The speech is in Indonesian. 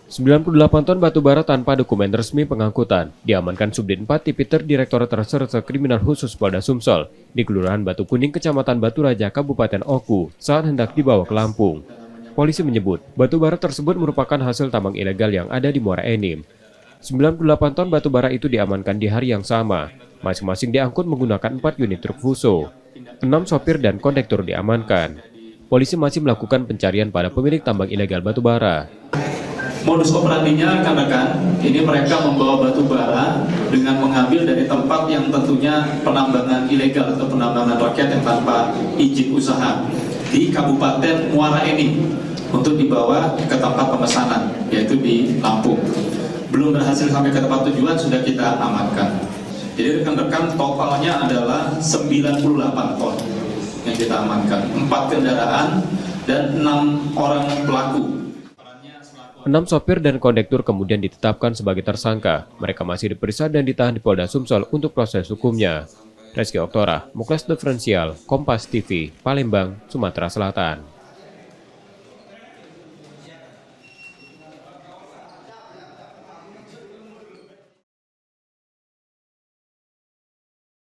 98 ton batu bara tanpa dokumen resmi pengangkutan diamankan Subdit 4 Tipiter Direktorat Reserse Kriminal Khusus Polda Sumsel di Kelurahan Batu Kuning, Kecamatan Batu Raja, Kabupaten Oku saat hendak dibawa ke Lampung. Polisi menyebut batu bara tersebut merupakan hasil tambang ilegal yang ada di Muara Enim. 98 ton batu bara itu diamankan di hari yang sama. Masing-masing diangkut menggunakan 4 unit truk Fuso. 6 sopir dan kondektur diamankan. Polisi masih melakukan pencarian pada pemilik tambang ilegal batu bara. Modus operandinya rekan-rekan, ini mereka membawa batu bara dengan mengambil dari tempat yang tentunya penambangan ilegal atau penambangan rakyat yang tanpa izin usaha di Kabupaten Muara Enim untuk dibawa ke tempat pemesanan, yaitu di Lampung. Belum berhasil sampai ke tempat tujuan, sudah kita amankan. Jadi rekan-rekan, totalnya adalah 98 ton yang kita amankan, 4 kendaraan dan 6 orang pelaku. 6 sopir dan kondektur kemudian ditetapkan sebagai tersangka. Mereka masih diperiksa dan ditahan di Polda Sumsel untuk proses hukumnya. Reski Oktora, Muklas Diferensial, Kompas TV, Palembang, Sumatera Selatan.